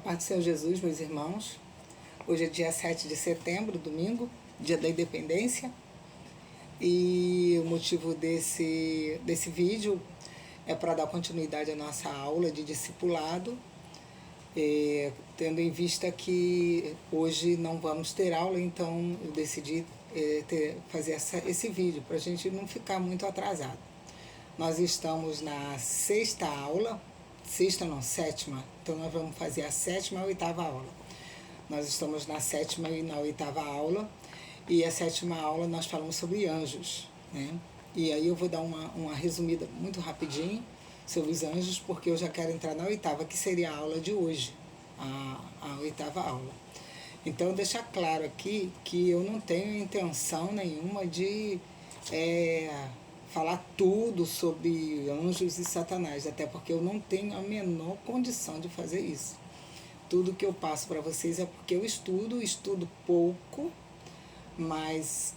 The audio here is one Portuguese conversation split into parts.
paz do Senhor Jesus, meus irmãos. Hoje é dia 7 de setembro, domingo, dia da independência. E o motivo desse vídeo é para dar continuidade à nossa aula de discipulado, tendo em vista que hoje não vamos ter aula, então eu decidi fazer esse vídeo para a gente não ficar muito atrasado. Nós estamos na sétima, então nós vamos fazer a sétima e a oitava aula. Nós estamos na sétima e na oitava aula, e a sétima aula nós falamos sobre anjos, né? E aí eu vou dar uma resumida muito rapidinho sobre os anjos, porque eu já quero entrar na oitava, que seria a aula de hoje, a oitava aula. Então, deixar claro aqui que eu não tenho intenção nenhuma de falar tudo sobre anjos e Satanás, até porque eu não tenho a menor condição de fazer isso. Tudo que eu passo para vocês é porque eu estudo pouco, mas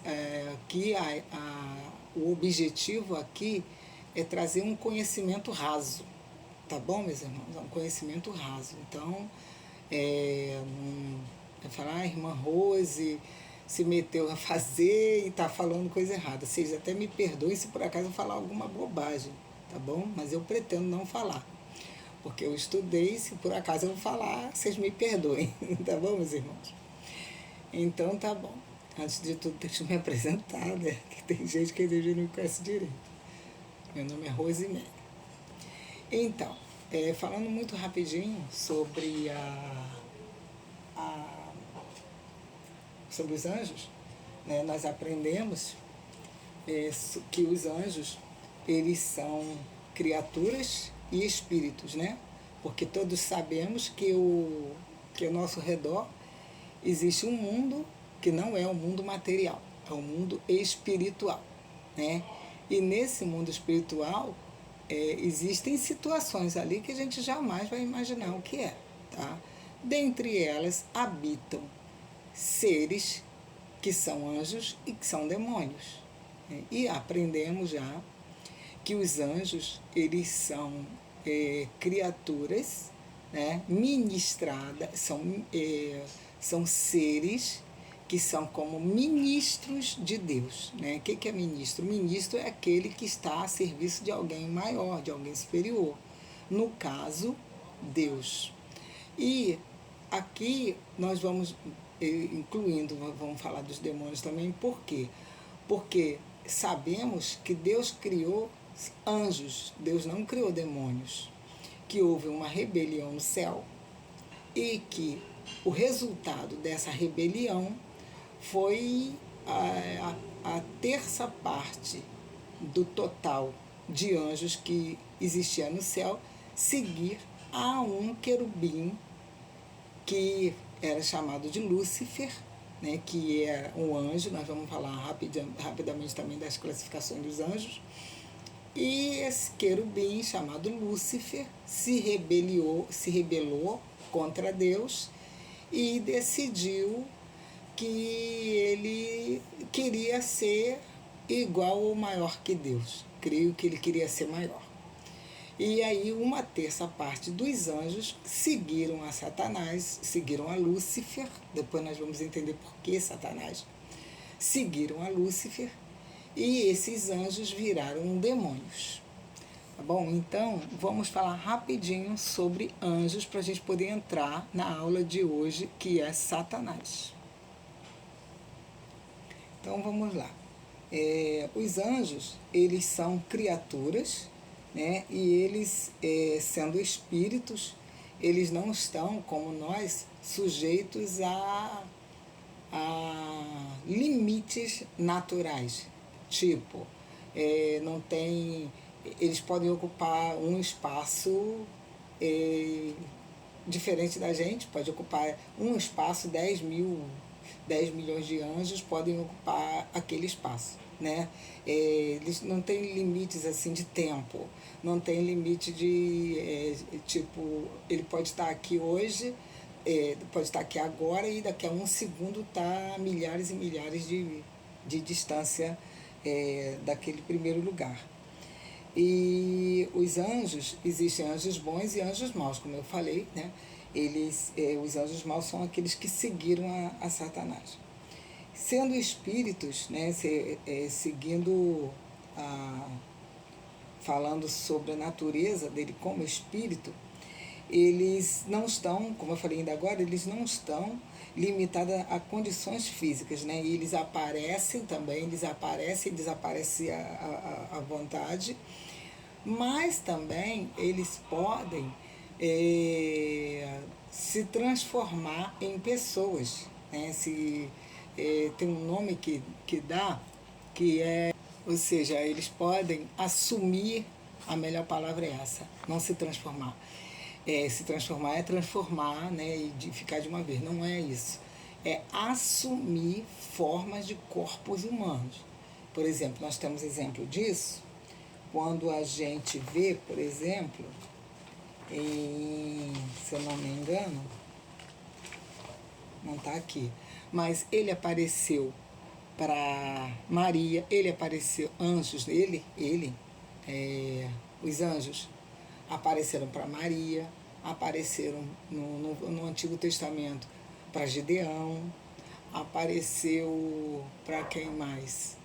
o objetivo aqui é trazer um conhecimento raso, tá bom, meus irmãos? É um conhecimento raso. Então, falar, a irmã Rose se meteu a fazer e está falando coisa errada. Vocês até me perdoem se por acaso eu falar alguma bobagem, tá bom? Mas eu pretendo não falar, porque eu estudei, se por acaso eu falar, vocês me perdoem, tá bom, meus irmãos? Então tá bom. Antes de tudo, deixa eu me apresentar, né? Que tem gente que não me conhece direito. Meu nome é Rosemary. Então, falando muito rapidinho sobre sobre os anjos, né? Nós aprendemos que os anjos, eles são criaturas e espíritos, né? Porque todos sabemos que ao nosso redor existe um mundo que não é o mundo material, é o mundo espiritual, né? E nesse mundo espiritual existem situações ali que a gente jamais vai imaginar o que é, tá? Dentre elas habitam seres que são anjos e que são demônios, né? E aprendemos já que os anjos, eles são criaturas, né, ministradas, são seres que são como ministros de Deus, né? O que é ministro? Ministro é aquele que está a serviço de alguém maior, de alguém superior. No caso, Deus. E aqui nós vamos vamos falar dos demônios também. Por quê? Porque sabemos que Deus criou anjos, Deus não criou demônios, que houve uma rebelião no céu e que o resultado dessa rebelião foi a terça parte do total de anjos que existia no céu seguir a um querubim que era chamado de Lúcifer, né, que é um anjo. Nós vamos falar rapidamente também das classificações dos anjos. E esse querubim chamado Lúcifer se rebelou contra Deus e decidiu que ele queria ser igual ou maior que Deus. Creio que ele queria ser maior. E aí uma terça parte dos anjos seguiram a Satanás, seguiram a Lúcifer. Depois nós vamos entender por que Satanás. Seguiram a Lúcifer e esses anjos viraram demônios. Tá bom? Então vamos falar rapidinho sobre anjos para a gente poder entrar na aula de hoje, que é Satanás. Então vamos lá. Os anjos, eles são criaturas, né? E eles, sendo espíritos, eles não estão, como nós, sujeitos a limites naturais. Tipo, não tem, eles podem ocupar um espaço diferente da gente, pode ocupar um espaço, 10 milhões de anjos podem ocupar aquele espaço, né? Eles não têm limites assim de tempo, não tem limite de tipo, ele pode estar aqui hoje, pode estar aqui agora e daqui a um segundo está a milhares e milhares de distância daquele primeiro lugar. E os anjos, existem anjos bons e anjos maus, como eu falei, né? Os anjos maus são aqueles que seguiram a Satanás. Sendo espíritos, né, seguindo, falando sobre a natureza dele como espírito, eles não estão, como eu falei ainda agora, eles não estão limitados a condições físicas, né? E eles aparecem também, eles aparecem e desaparecem à vontade, mas também eles podem se transformar em pessoas, né? Tem um nome que dá, que é, ou seja, eles podem assumir, a melhor palavra é essa, não se transformar. Se transformar é transformar, né, e de ficar de uma vez, não é isso. É assumir formas de corpos humanos. Por exemplo, nós temos exemplo disso quando a gente vê, por exemplo, se eu não me engano, não está aqui, mas ele apareceu para Maria, ele apareceu, anjos, os anjos apareceram para Maria, apareceram no Antigo Testamento para Gideão, apareceu para quem mais?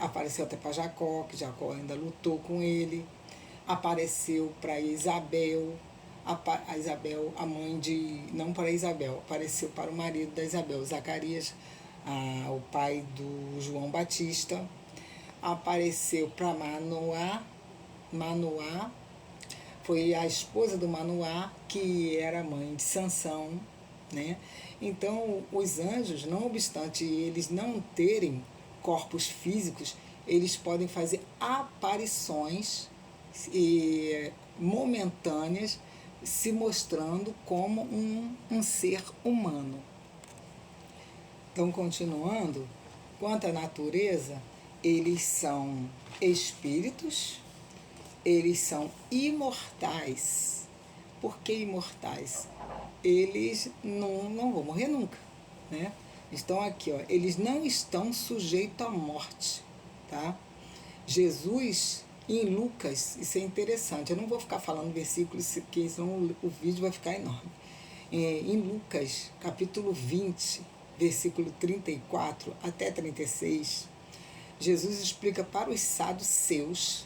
Apareceu até para Jacó, que Jacó ainda lutou com ele, apareceu para Isabel, a Isabel, a mãe de. Não para Isabel, apareceu para o marido da Isabel, Zacarias, o pai do João Batista, apareceu para Manoá foi a esposa do Manoá, que era mãe de Sansão, né? Então, os anjos, não obstante eles não terem corpos físicos, eles podem fazer aparições momentâneas, se mostrando como um ser humano. Então, continuando, quanto à natureza, eles são espíritos, eles são imortais. Por que imortais? Eles não vão morrer nunca, né? Estão aqui, ó, eles não estão sujeitos à morte, tá? Jesus, em Lucas, isso é interessante, eu não vou ficar falando versículos, porque senão o vídeo vai ficar enorme. Em Lucas, capítulo 20, versículo 34 até 36, Jesus explica para os saduceus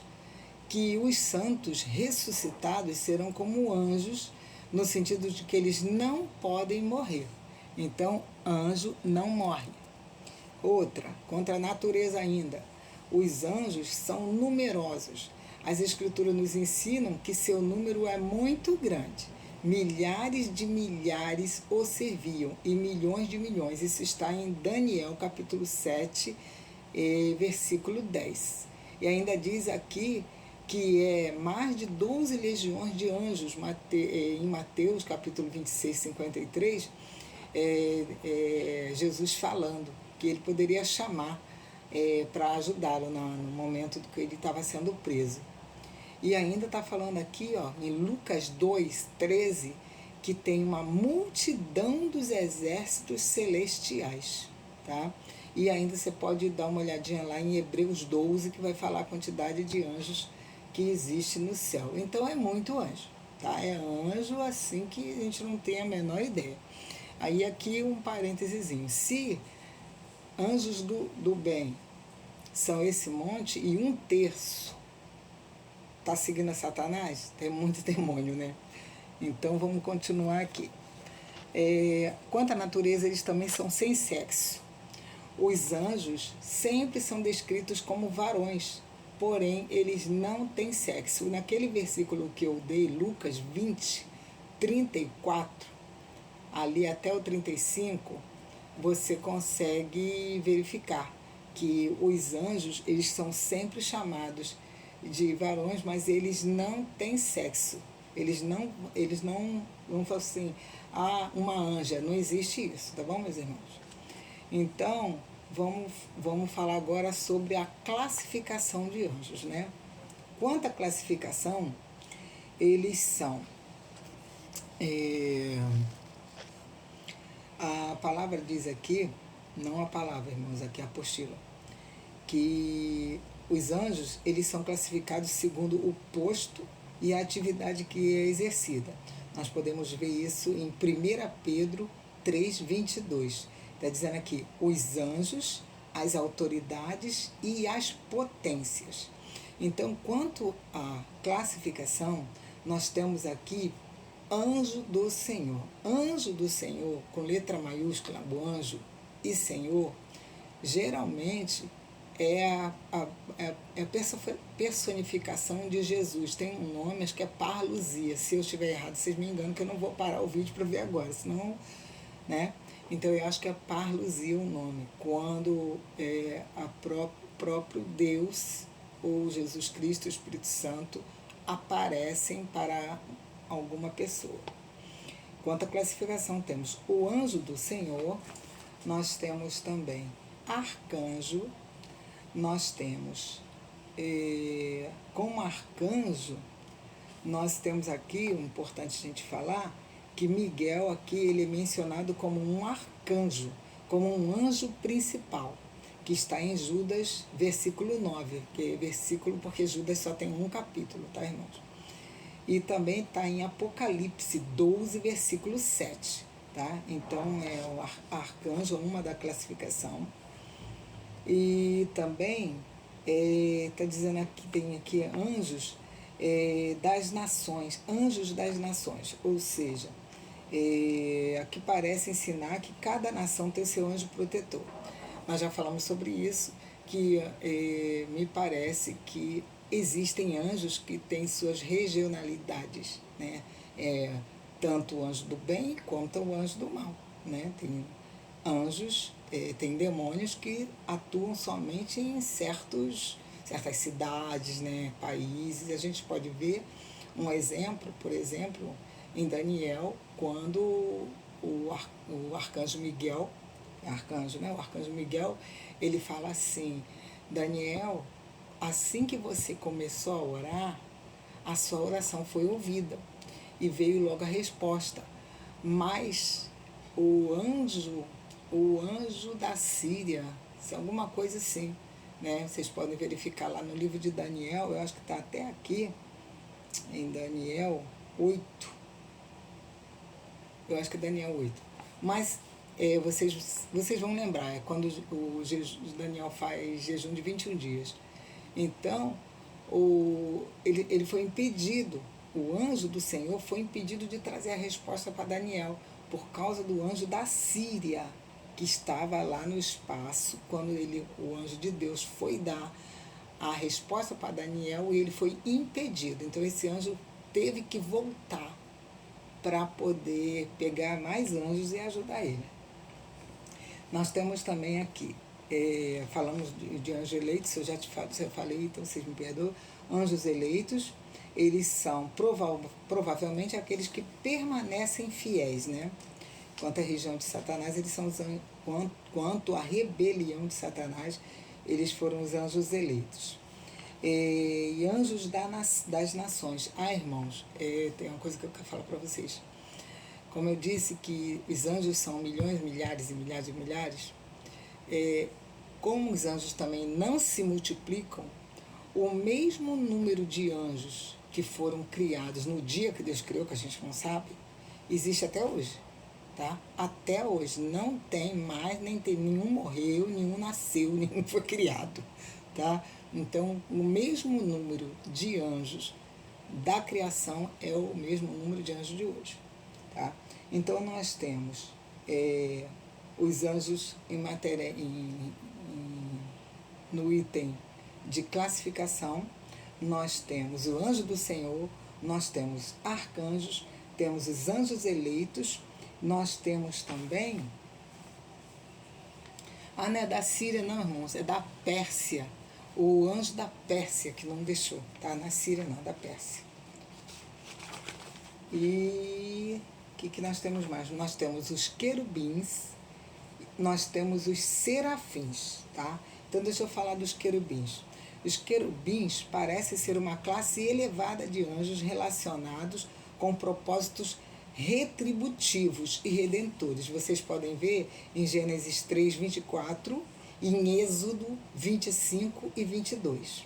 que os santos ressuscitados serão como anjos, no sentido de que eles não podem morrer. Então, anjo não morre. Outra, contra a natureza ainda, os anjos são numerosos. As escrituras nos ensinam que seu número é muito grande. Milhares de milhares o serviam e milhões de milhões. Isso está em Daniel, capítulo 7, versículo 10. E ainda diz aqui que é mais de 12 legiões de anjos, em Mateus, capítulo 26, 53, Jesus falando que ele poderia chamar para ajudá-lo no momento que ele estava sendo preso. E ainda está falando aqui, ó, em Lucas 2, 13, que tem uma multidão dos exércitos celestiais, tá? E ainda você pode dar uma olhadinha lá em Hebreus 12, que vai falar a quantidade de anjos que existe no céu. Então é muito anjo, tá? É anjo assim que a gente não tem a menor ideia. Aí aqui um parênteses, se anjos do bem são esse monte e 1/3 está seguindo a Satanás, tem muito demônio, né? Então vamos continuar aqui. Quanto à natureza, eles também são sem sexo. Os anjos sempre são descritos como varões, porém eles não têm sexo. Naquele versículo que eu dei, Lucas 20, 34, ali até o 35, você consegue verificar que os anjos, eles são sempre chamados de varões, mas eles não têm sexo. Eles não falam assim, uma anja, não existe isso, tá bom, meus irmãos? Então, vamos falar agora sobre a classificação de anjos, né? Quanto à classificação, eles são... a palavra diz aqui, não a palavra, irmãos, aqui a apostila, que os anjos, eles são classificados segundo o posto e a atividade que é exercida. Nós podemos ver isso em 1 Pedro 3:22. Está dizendo aqui, os anjos, as autoridades e as potências. Então, quanto à classificação, nós temos aqui anjo do Senhor. Anjo do Senhor, com letra maiúscula, do anjo e Senhor, geralmente é a personificação de Jesus. Tem um nome, acho que é parlusia. Se eu estiver errado, vocês me enganam, que eu não vou parar o vídeo para ver agora, senão, né? Então, eu acho que é parlusia o nome, quando próprio Deus, ou Jesus Cristo, o Espírito Santo, aparecem para alguma pessoa. Quanto à classificação, temos o anjo do Senhor, nós temos também arcanjo, nós temos, como arcanjo, nós temos aqui, importante a gente falar, que Miguel aqui ele é mencionado como um arcanjo, como um anjo principal, que está em Judas, versículo 9, que é versículo porque Judas só tem um capítulo, tá, irmãos? E também está em Apocalipse 12, versículo 7, tá? Então, é o arcanjo, uma da classificação. E também está dizendo aqui, tem aqui anjos das nações, anjos das nações, ou seja, aqui parece ensinar que cada nação tem seu anjo protetor. Nós já falamos sobre isso, que me parece que existem anjos que têm suas regionalidades, né? Tanto o anjo do bem quanto o anjo do mal, né? Tem anjos, tem demônios que atuam somente em certas cidades, né? Países. A gente pode ver um exemplo, por exemplo, em Daniel, quando o arcanjo Miguel, arcanjo, né? O arcanjo Miguel, ele fala assim, Daniel, assim que você começou a orar, a sua oração foi ouvida e veio logo a resposta. Mas o anjo da Síria, alguma coisa assim, né? Vocês podem verificar lá no livro de Daniel, eu acho que está até aqui, em Daniel 8. Eu acho que é Daniel 8. Mas vocês vão lembrar, é quando o Daniel faz jejum de 21 dias. Então, ele foi impedido, o anjo do Senhor foi impedido de trazer a resposta para Daniel, por causa do anjo da Síria, que estava lá no espaço, quando o anjo de Deus foi dar a resposta para Daniel, e ele foi impedido. Então, esse anjo teve que voltar para poder pegar mais anjos e ajudar ele. Nós temos também aqui, falamos de anjos eleitos, eu já falei, então vocês me perdoam. Anjos eleitos, eles são provavelmente aqueles que permanecem fiéis, né? Quanto à região de Satanás, eles são os anjos, quanto à rebelião de Satanás, eles foram os anjos eleitos. E anjos das nações. Irmãos, tem uma coisa que eu quero falar para vocês. Como eu disse que os anjos são milhões, milhares e milhares e milhares, como os anjos também não se multiplicam, o mesmo número de anjos que foram criados no dia que Deus criou, que a gente não sabe, existe até hoje. Tá? Até hoje não tem mais, nem tem, nenhum morreu, nenhum nasceu, nenhum foi criado. Tá? Então, o mesmo número de anjos da criação é o mesmo número de anjos de hoje. Tá? Então, nós temos os anjos em matéria, no item de classificação, nós temos o anjo do Senhor, nós temos arcanjos, temos os anjos eleitos, nós temos também, não é da Síria não, irmãos, é da Pérsia, o anjo da Pérsia que não deixou, tá? Na Síria não, da Pérsia. E o que nós temos mais? Nós temos os querubins, nós temos os serafins, tá? Então deixa eu falar dos querubins. Os querubins parecem ser uma classe elevada de anjos relacionados com propósitos retributivos e redentores. Vocês podem ver em Gênesis 3, 24 em Êxodo 25 e 22.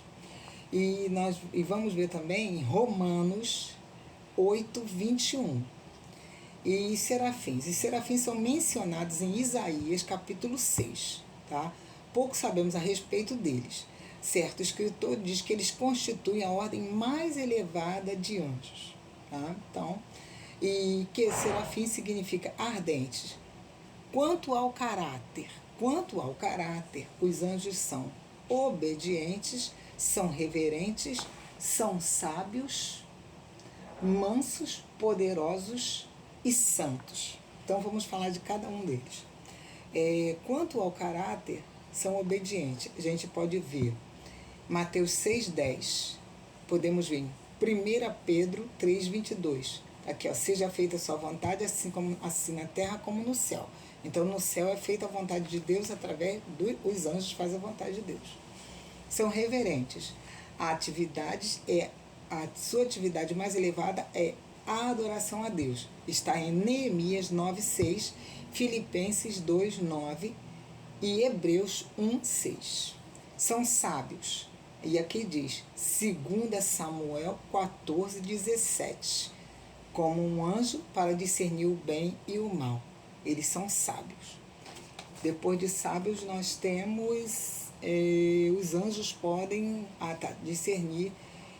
E vamos ver também em Romanos 8, 21. E serafins. E serafins são mencionados em Isaías capítulo 6. Tá? Pouco sabemos a respeito deles. Certo escritor diz que eles constituem a ordem mais elevada de anjos. Tá? Então, e que serafim significa ardentes. Quanto ao caráter, os anjos são obedientes, são reverentes, são sábios, mansos, poderosos e santos. Então vamos falar de cada um deles. Quanto ao caráter, são obedientes. A gente pode ver Mateus 6,10. Podemos ver 1 Pedro 3,22. Aqui, ó, seja feita a sua vontade, assim na terra como no céu. Então, no céu é feita a vontade de Deus através dos anjos, fazem a vontade de Deus. São reverentes. A sua atividade mais elevada é a adoração a Deus. Está em Neemias 9,6, Filipenses 2,9 e Hebreus 1,6. São sábios. E aqui diz, 2 Samuel 14,17. Como um anjo para discernir o bem e o mal. Eles são sábios. Depois de sábios, nós temos... os anjos podem discernir.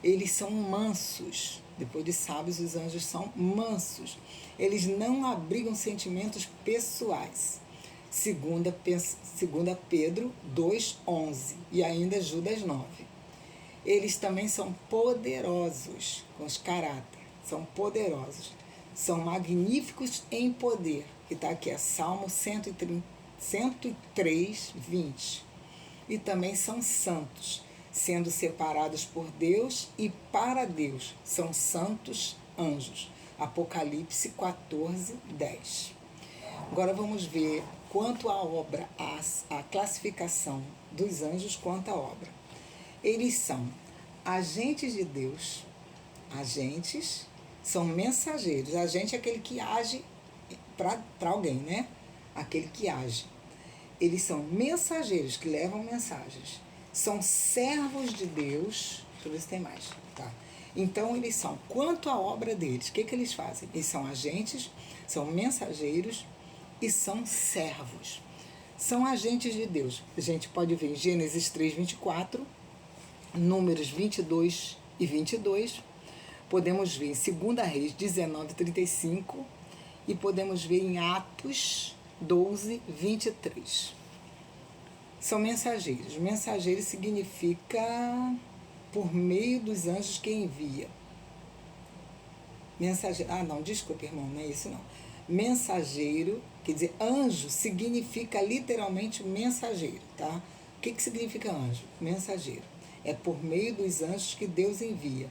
Eles são mansos. Depois de sábios, os anjos são mansos. Eles não abrigam sentimentos pessoais. 2 Pedro 2,11 e ainda Judas 9. Eles também são poderosos com os caráter. São poderosos. São magníficos em poder. Que está aqui, é Salmo 103, 20. E também são santos, sendo separados por Deus e para Deus. São santos anjos. Apocalipse 14, 10. Agora vamos ver quanto à obra, a classificação dos anjos quanto à obra. Eles são agentes de Deus. Agentes são mensageiros. Agente é aquele que age para alguém, né? Aquele que age. Eles são mensageiros que levam mensagens. São servos de Deus. Deixa eu ver se tem mais. Tá. Então, eles são, quanto à obra deles, o que eles fazem? Eles são agentes, são mensageiros e são servos. São agentes de Deus. A gente pode ver em Gênesis 3, 24, Números 22 e 22. Podemos ver em 2 Reis 19, 35. E podemos ver em Atos 12, 23. São mensageiros. Mensageiro significa por meio dos anjos que envia. Mensageiro. Não, desculpa, irmão, não é isso não. Mensageiro, quer dizer, anjo significa literalmente mensageiro, tá? O que significa anjo? Mensageiro. É por meio dos anjos que Deus envia.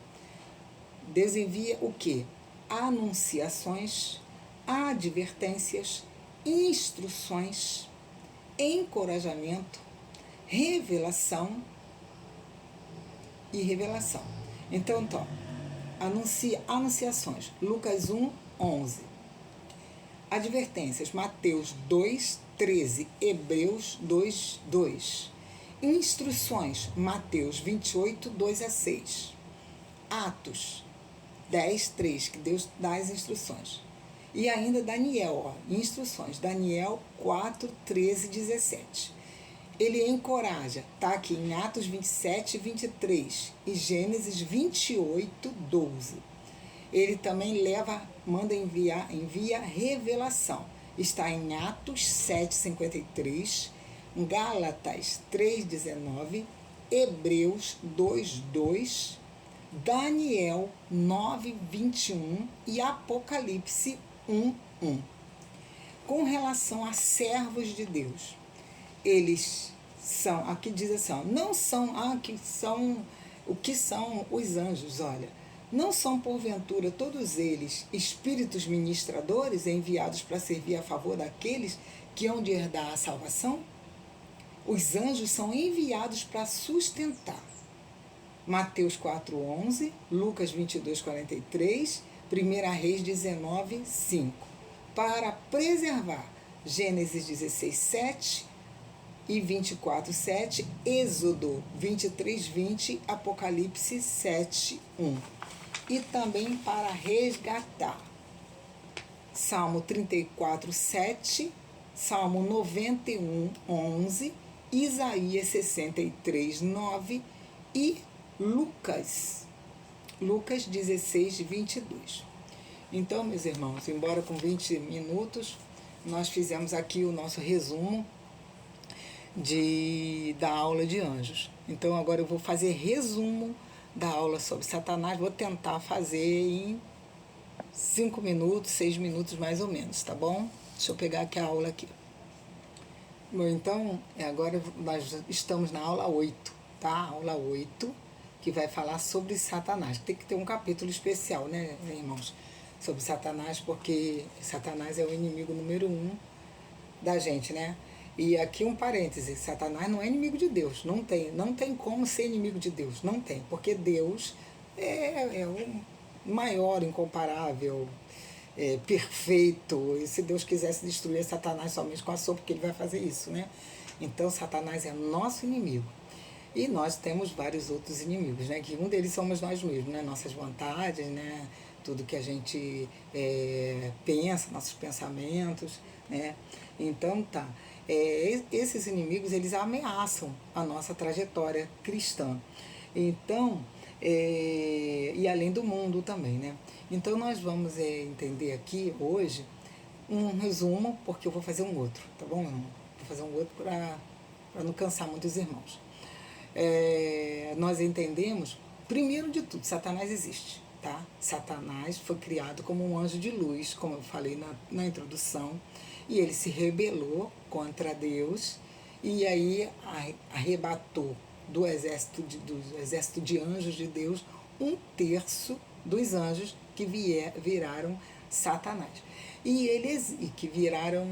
Deus envia o quê? Anunciações, advertências, instruções, encorajamento, revelação e revelação. Então, anunciações, Lucas 1, 11. Advertências, Mateus 2, 13, Hebreus 2, 2. Instruções, Mateus 28, 2 a 6. Atos 10, 3, que Deus dá as instruções. E ainda Daniel, instruções, Daniel 4, 13 e 17. Ele encoraja, está aqui em Atos 27, 23 e Gênesis 28, 12. Ele também envia revelação. Está em Atos 7, 53, Gálatas 3, 19, Hebreus 2, 2, Daniel 9, 21 e Apocalipse 1, 1. Com relação a servos de Deus, eles são, aqui diz assim, não são, o que são os anjos, olha, não são porventura todos eles espíritos ministradores enviados para servir a favor daqueles que hão de herdar a salvação? Os anjos são enviados para sustentar. Mateus 4, 11, Lucas 22, 43, 1 Reis 19, 5. Para preservar Gênesis 16, 7 e 24:7, Êxodo 23:20, Apocalipse 7:1. E também para resgatar, Salmo 34:7, Salmo 91:11, Isaías 63:9 e Lucas 16:22. Então, meus irmãos, embora com 20 minutos, nós fizemos aqui o nosso resumo da aula de anjos. Então, agora eu vou fazer resumo da aula sobre Satanás. Vou tentar fazer em 5 minutos, 6 minutos mais ou menos, tá bom? Deixa eu pegar aqui a aula aqui. Bom, então, agora nós estamos na aula 8, tá? Aula 8, que vai falar sobre Satanás. Tem que ter um capítulo especial, né, irmãos? Sobre Satanás, porque Satanás é o inimigo número 1 da gente, né? E aqui um parêntese, Satanás não é inimigo de Deus, não tem como ser inimigo de Deus, não tem, porque Deus é o maior, incomparável, perfeito, e se Deus quisesse destruir Satanás somente com a sopa, porque ele vai fazer isso, né? Então Satanás é nosso inimigo. E nós temos vários outros inimigos, né? Que um deles somos nós mesmos, né? Nossas vontades, né? Tudo que a gente pensa, nossos pensamentos, né? Então tá. Esses inimigos, eles ameaçam a nossa trajetória cristã. Então, e além do mundo também, né? Então nós vamos entender aqui hoje um resumo, porque eu vou fazer um outro, tá bom, irmão? Vou fazer um outro para não cansar muito os irmãos. Nós entendemos, primeiro de tudo, Satanás existe, tá? Satanás foi criado como um anjo de luz, como eu falei na introdução, e ele se rebelou contra Deus, e aí arrebatou do exército de anjos de Deus 1/3 dos anjos que viraram Satanás. E que viraram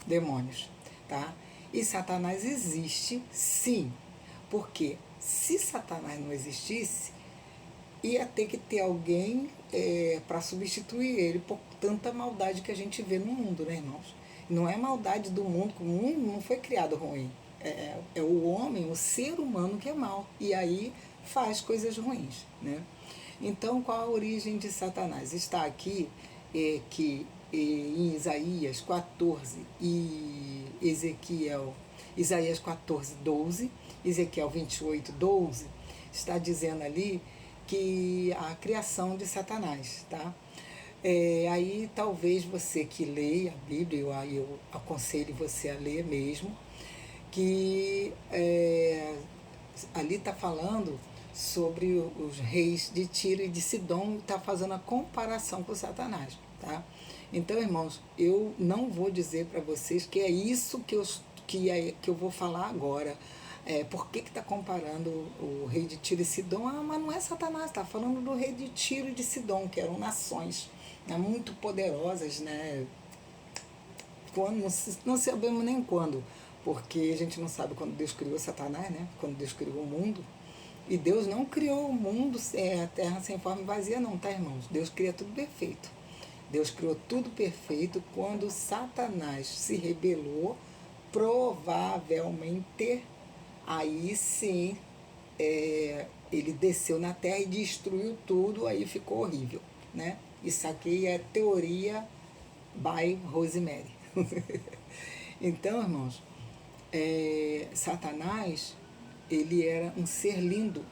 demônios, tá? E Satanás existe, sim, porque se Satanás não existisse, ia ter que ter alguém para substituir ele por tanta maldade que a gente vê no mundo, né, irmãos? Não é maldade do mundo, o mundo não foi criado ruim. É o homem, o ser humano que é mau. E aí faz coisas ruins, né? Então, qual a origem de Satanás? Está aqui que em Isaías 14 e Isaías 14:12, Ezequiel 28:12, está dizendo ali que a criação de Satanás, tá? Aí talvez você que leia a Bíblia, eu aconselho você a ler mesmo, que ali está falando sobre os reis de Tiro e de Sidom, está fazendo a comparação com Satanás, tá? Então, irmãos, eu não vou dizer para vocês que é isso que eu vou falar agora. Por que está comparando o rei de Tiro e Sidom? Mas não é Satanás, está falando do rei de Tiro e de Sidom, que eram nações, né, muito poderosas, né? Não sabemos nem quando, porque a gente não sabe quando Deus criou Satanás, né? Quando Deus criou o mundo. E Deus não criou o mundo, a terra sem forma e vazia, não, tá, irmãos? Deus cria tudo perfeito. Deus criou tudo perfeito quando Satanás se rebelou, provavelmente, aí sim, ele desceu na terra e destruiu tudo, aí ficou horrível, né? Isso aqui é teoria by Rosemary. Então, irmãos, Satanás, ele era um ser lindo,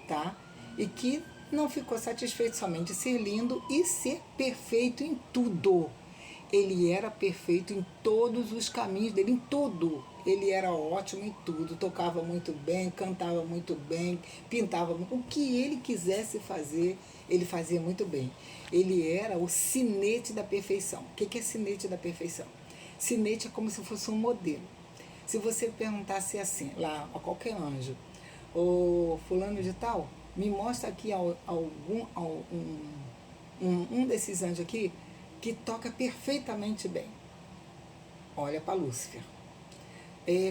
tá? E que não ficou satisfeito somente de ser lindo e ser perfeito em tudo. Ele era perfeito em todos os caminhos dele, em tudo. Ele era ótimo em tudo, tocava muito bem, cantava muito bem, pintava muito. O que ele quisesse fazer, ele fazia muito bem. Ele era o sinete da perfeição. O que é sinete da perfeição? Sinete é como se fosse um modelo. Se você perguntasse assim, lá a qualquer anjo, ô fulano de tal, me mostra aqui um desses anjos aqui que toca perfeitamente bem. Olha para Lúcifer.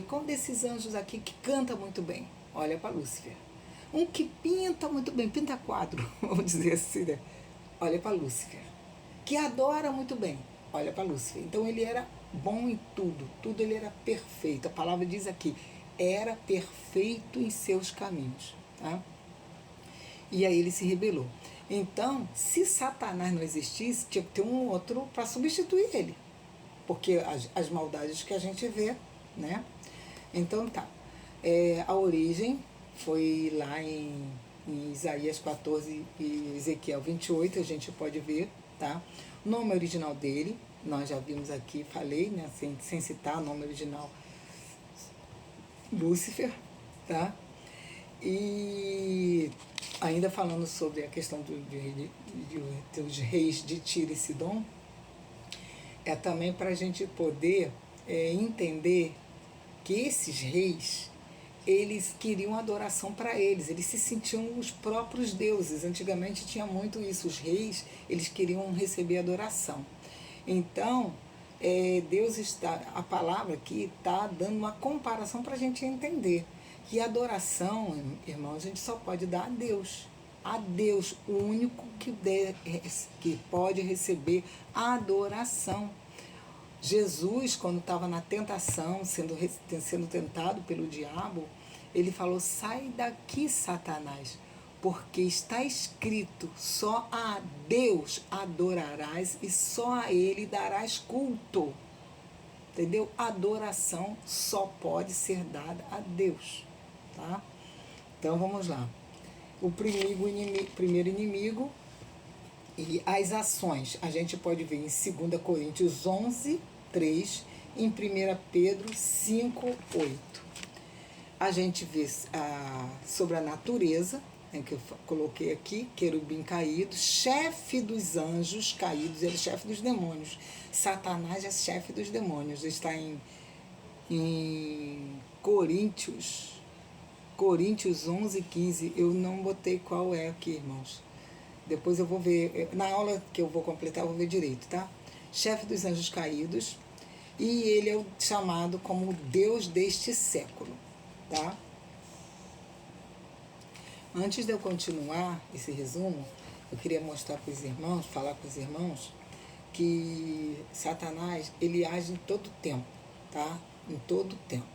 Qual desses anjos aqui que canta muito bem? Olha para Lúcifer. Um que pinta muito bem, pinta quadro, vamos dizer assim, né? Olha para Lúcifer. Que adora muito bem, olha para Lúcifer. Então ele era bom em tudo, tudo ele era perfeito. A palavra diz aqui, era perfeito em seus caminhos. Tá? E aí ele se rebelou. Então, se Satanás não existisse, tinha que ter um outro para substituir ele. Porque as maldades que a gente vê, né? Então tá. A origem foi lá em Isaías 14 e Ezequiel 28, a gente pode ver, tá? O nome original dele, nós já vimos aqui, falei, né? Sem citar o nome original, Lúcifer, tá? E ainda falando sobre a questão dos reis de Tiro e Sidom, é também para a gente poder entender que esses reis, eles queriam adoração para eles se sentiam os próprios deuses. Antigamente tinha muito isso, os reis, eles queriam receber adoração. Então, Deus está, a palavra aqui está dando uma comparação para a gente entender que a adoração, irmãos, a gente só pode dar a Deus, o único que pode receber a adoração. Jesus, quando estava na tentação, sendo tentado pelo diabo, ele falou, sai daqui, Satanás, porque está escrito, só a Deus adorarás e só a Ele darás culto. Entendeu? Adoração só pode ser dada a Deus. Tá? Então vamos lá. O primeiro inimigo e as ações. A gente pode ver em 2 Coríntios 11, 3, em 1 Pedro 5, 8. A gente vê sobre a natureza, que eu coloquei aqui, querubim caído, chefe dos anjos caídos, ele é chefe dos demônios. Satanás é chefe dos demônios. Está em Coríntios 11, 15. Eu não botei qual é aqui, irmãos. Depois eu vou ver, na aula que eu vou completar, eu vou ver direito, tá? Chefe dos anjos caídos, e ele é chamado como Deus deste século, tá? Antes de eu continuar esse resumo, eu queria mostrar para os irmãos, falar para os irmãos, que Satanás, ele age em todo tempo, tá? Em todo tempo.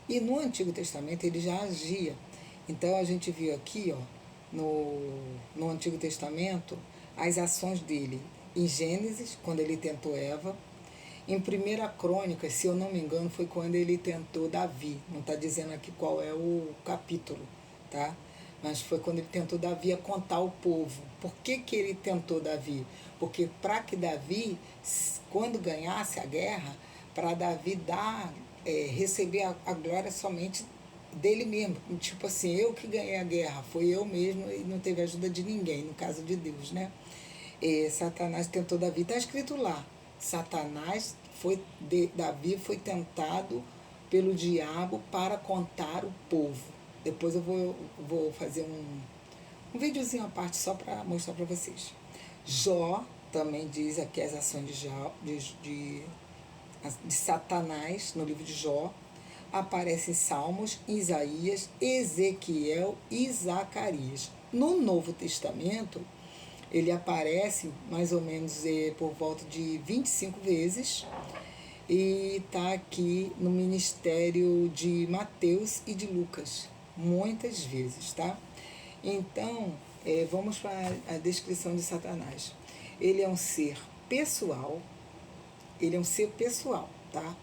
E no Antigo Testamento ele já agia. Então a gente viu aqui, ó, no Antigo Testamento, as ações dele em Gênesis, quando ele tentou Eva. Em 1 Crônicas, se eu não me engano, foi quando ele tentou Davi. Não está dizendo aqui qual é o capítulo, tá? Mas foi quando ele tentou Davi a contar o povo. Por que ele tentou Davi? Porque para que Davi, quando ganhasse a guerra, para Davi receber a glória somente dele mesmo. Tipo assim, eu que ganhei a guerra, foi eu mesmo e não teve ajuda de ninguém, no caso de Deus, né? Satanás tentou Davi, está escrito lá. Davi foi tentado pelo diabo para contar o povo. Depois eu vou fazer um videozinho à parte só para mostrar para vocês. Jó também diz aqui as ações de Satanás no livro de Jó. Aparece em Salmos, Isaías, Ezequiel e Zacarias. No Novo Testamento, ele aparece mais ou menos por volta de 25 vezes e está aqui no ministério de Mateus e de Lucas, muitas vezes, tá? Então, vamos para a descrição de Satanás. Ele é um ser pessoal, tá?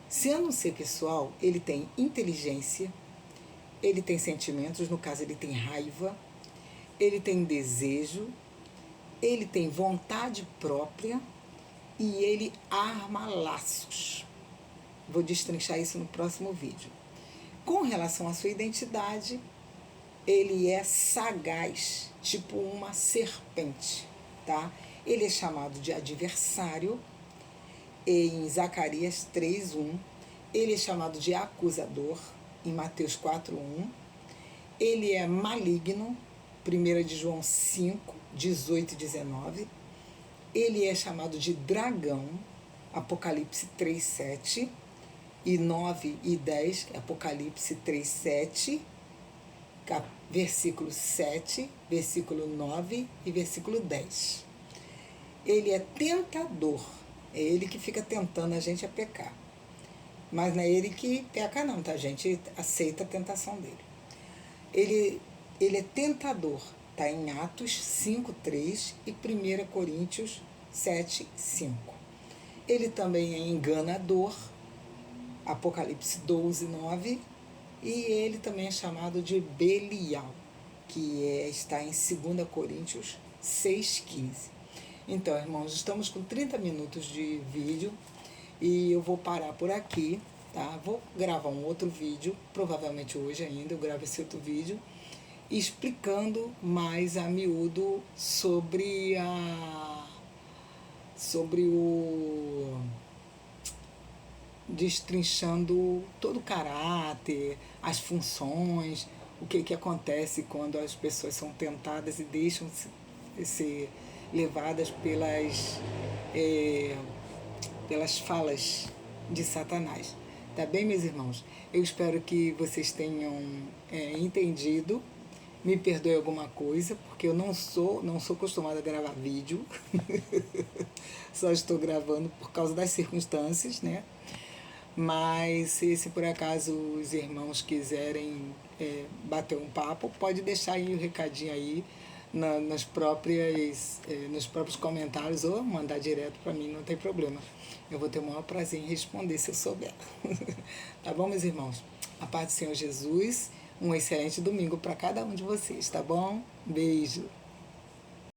Sendo um ser pessoal, ele tem inteligência, ele tem sentimentos, no caso ele tem raiva, ele tem desejo, ele tem vontade própria e ele arma laços. Vou destrinchar isso no próximo vídeo. Com relação à sua identidade, ele é sagaz, tipo uma serpente, tá? Ele é chamado de adversário. Em Zacarias 3:1, ele é chamado de acusador, em Mateus 4:1, ele é maligno, 1 de João 5, 18 e 19, ele é chamado de dragão, Apocalipse 3:7, e 9 e 10, Apocalipse 3:7, versículo 7, versículo 9 e versículo 10. Ele é tentador, É ele que fica tentando a gente a pecar. Mas não é ele que peca não, tá? A gente aceita a tentação dele. Ele é tentador, está em Atos 5:3 e 1 Coríntios 7:5. Ele também é enganador, Apocalipse 12:9, e ele também é chamado de Belial, que está em 2 Coríntios 6:15. Então, irmãos, estamos com 30 minutos de vídeo e eu vou parar por aqui, tá? Vou gravar um outro vídeo, provavelmente hoje ainda eu gravo esse outro vídeo, explicando mais a miúdo sobre o destrinchando todo o caráter, as funções, o que acontece quando as pessoas são tentadas e deixam ser levadas pelas falas de Satanás. Tá bem, meus irmãos? Eu espero que vocês tenham entendido. Me perdoe alguma coisa, porque eu não sou acostumada a gravar vídeo. Só estou gravando por causa das circunstâncias, né? Mas se por acaso os irmãos quiserem bater um papo, pode deixar aí o recadinho aí nos próprios comentários ou mandar direto para mim, não tem problema. Eu vou ter o maior prazer em responder se eu souber. Tá bom, meus irmãos? A paz do Senhor Jesus. Um excelente domingo para cada um de vocês, tá bom? Beijo.